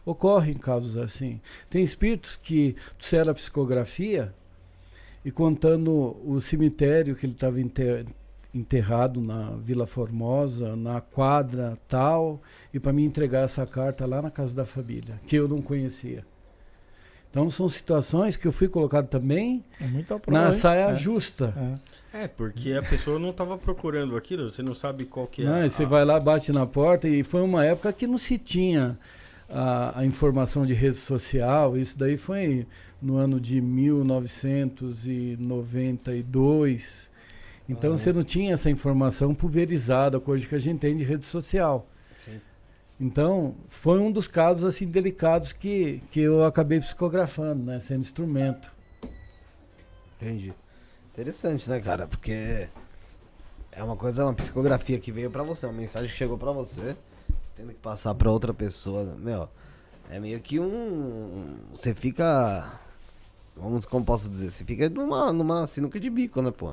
Ocorrem casos assim. Tem espíritos que trouxeram a psicografia e contando o cemitério que ele estava enterrado na Vila Formosa, na quadra tal, e para me entregar essa carta lá na casa da família, que eu não conhecia. Então são situações que eu fui colocado também na saia justa. Porque a pessoa não estava procurando aquilo, você não sabe qual que é. Não, você vai lá, bate na porta, e foi uma época que não se tinha a informação de rede social. Isso daí foi no ano de 1992. Então você não tinha essa informação pulverizada, coisa que a gente tem de rede social. Sim. Então, foi um dos casos assim delicados que eu acabei psicografando, né, sendo instrumento. Entendi. Interessante, né, cara? Porque é uma coisa, uma psicografia que veio pra você, uma mensagem que chegou pra você, você tendo que passar pra outra pessoa, meu, é meio que você fica, como posso dizer, você fica numa sinuca de bico, né, pô?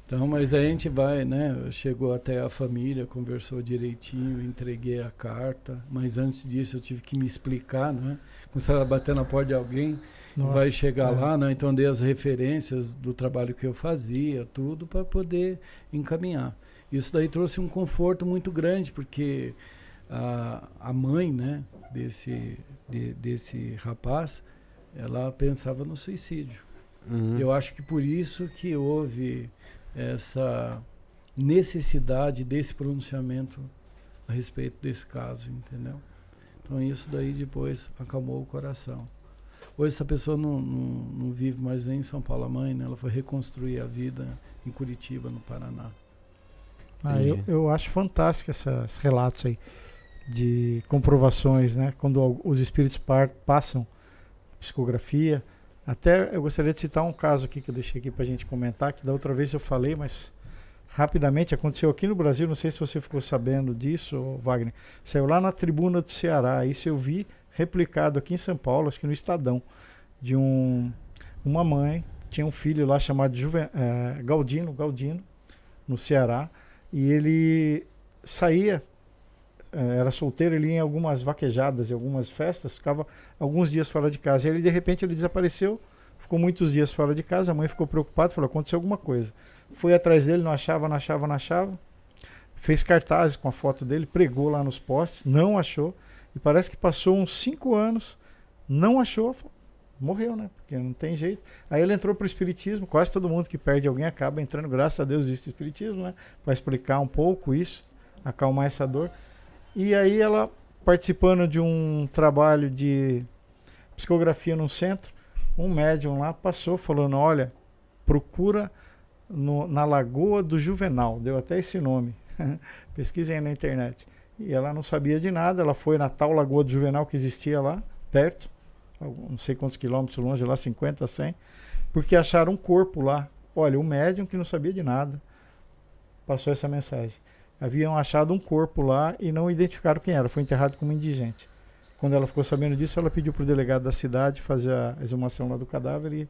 Então, mas aí a gente vai, né, chegou até a família, conversou direitinho, entreguei a carta, mas antes disso eu tive que me explicar, né, começar a bater na porta de alguém. Vai chegar lá, né? Então dei as referências do trabalho que eu fazia, tudo para poder encaminhar. Isso daí trouxe um conforto muito grande, porque a mãe, né, desse rapaz, ela pensava no suicídio. Eu acho que por isso que houve essa necessidade desse pronunciamento a respeito desse caso, entendeu? Então isso daí depois acalmou o coração. Hoje essa pessoa não vive mais nem em São Paulo, a mãe, né? Ela foi reconstruir a vida em Curitiba, no Paraná. Eu acho fantástico esses relatos aí de comprovações, né? Quando os espíritos passam psicografia. Até eu gostaria de citar um caso aqui que eu deixei aqui pra gente comentar, que da outra vez eu falei, mas rapidamente aconteceu aqui no Brasil, não sei se você ficou sabendo disso, Wagner. Saiu lá na Tribuna do Ceará, isso eu vi replicado aqui em São Paulo, acho que no Estadão, de uma mãe, tinha um filho lá chamado Galdino, no Ceará, e ele saía, era solteiro, ele ia em algumas vaquejadas, em algumas festas, ficava alguns dias fora de casa, e ele de repente ele desapareceu, ficou muitos dias fora de casa, a mãe ficou preocupada, falou, aconteceu alguma coisa. Foi atrás dele, não achava, fez cartazes com a foto dele, pregou lá nos postes, não achou. E parece que passou uns 5 anos, não achou, morreu, né? Porque não tem jeito. Aí ele entrou pro espiritismo, quase todo mundo que perde alguém acaba entrando, graças a Deus existe o espiritismo, né? Para explicar um pouco isso, acalmar essa dor. E aí ela, participando de um trabalho de psicografia num centro, um médium lá passou falando, olha, procura na Lagoa do Juvenal, deu até esse nome, pesquisem aí na internet. E ela não sabia de nada, ela foi na tal Lagoa do Juvenal que existia lá, perto, não sei quantos quilômetros longe, lá 50, 100, porque acharam um corpo lá. Olha, o médium que não sabia de nada passou essa mensagem. Haviam achado um corpo lá e não identificaram quem era, foi enterrado como indigente. Quando ela ficou sabendo disso, ela pediu para o delegado da cidade fazer a exumação lá do cadáver e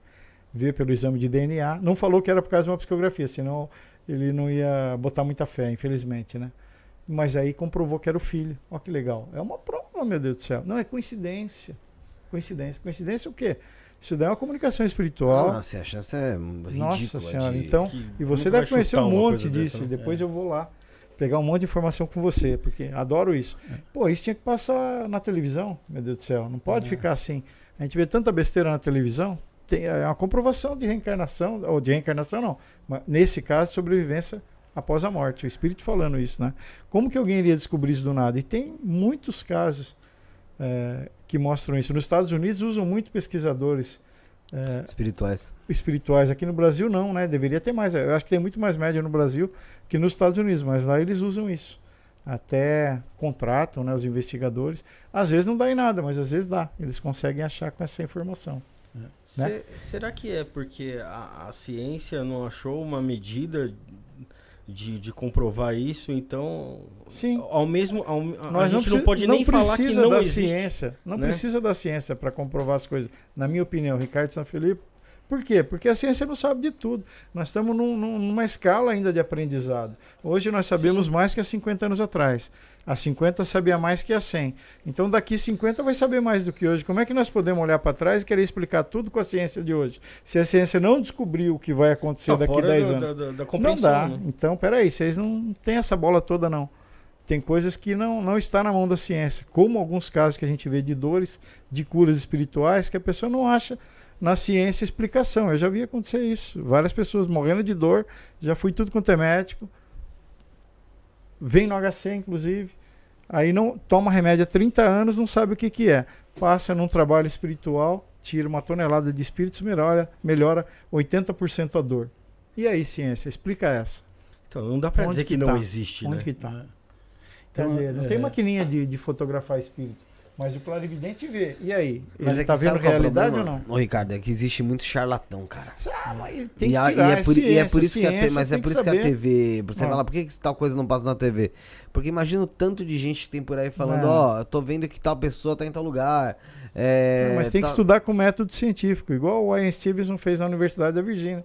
ver pelo exame de DNA. Não falou que era por causa de uma psicografia, senão ele não ia botar muita fé, infelizmente, né? Mas aí comprovou que era o filho. Olha que legal. É uma prova, meu Deus do céu. Não, é coincidência. Coincidência o quê? Isso daí é uma comunicação espiritual. Você acha isso é ridículo. Nossa Senhora. Então, e você deve conhecer um monte disso. Dessa, né? Depois eu vou lá pegar um monte de informação com você, porque adoro isso. Pô, isso tinha que passar na televisão, meu Deus do céu. Não pode ficar assim. A gente vê tanta besteira na televisão. É uma comprovação de reencarnação, ou de reencarnação não, mas nesse caso, sobrevivência após a morte, o espírito falando isso, né? Como que alguém iria descobrir isso do nada? E tem muitos casos que mostram isso. Nos Estados Unidos usam muito pesquisadores espirituais. Aqui no Brasil não, né? Deveria ter mais. Eu acho que tem muito mais média no Brasil que nos Estados Unidos, mas lá eles usam isso. Até contratam, né, os investigadores. Às vezes não dá em nada, mas às vezes dá. Eles conseguem achar com essa informação. Né? Será que é porque a ciência não achou uma medida de comprovar isso? Então, sim, a gente não pode nem falar que não existe. Ciência, não precisa da ciência para comprovar as coisas. Na minha opinião, Ricardo Sanfilippo. Por quê? Porque a ciência não sabe de tudo. Nós estamos numa escala ainda de aprendizado. Hoje nós sabemos mais que há 50 anos atrás. A 50 sabia mais que a 100. Então daqui 50 vai saber mais do que hoje. Como é que nós podemos olhar para trás e querer explicar tudo com a ciência de hoje? Se a ciência não descobriu o que vai acontecer daqui 10 anos. Não dá. Né? Então, peraí, vocês não têm essa bola toda, não. Tem coisas que não está na mão da ciência. Como alguns casos que a gente vê de dores, de curas espirituais, que a pessoa não acha na ciência explicação. Eu já vi acontecer isso. Várias pessoas morrendo de dor, já fui tudo quanto é médico. Vem no HC, inclusive. Aí não toma remédio há 30 anos, não sabe o que é. Passa num trabalho espiritual, tira uma tonelada de espíritos, melhora 80% a dor. E aí, ciência, explica essa. Então, não dá pra dizer que não existe, Onde né? que tá? Então, não tem maquininha de fotografar espírito. Mas o clarividente vê. E aí? Mas ele é tá que vendo sabe qual é o realidade ou problema? não? Ô, Ricardo, é que existe muito charlatão, cara. Mas tem que tirar, e é por isso que ciência, mas é tem por que isso que a saber. TV, você fala, por que tal coisa não passa na TV? Porque imagina o tanto de gente que tem por aí falando, eu tô vendo que tal pessoa tá em tal lugar. Mas tem que estudar com método científico, igual o Ian Stevenson fez na Universidade da Virgínia.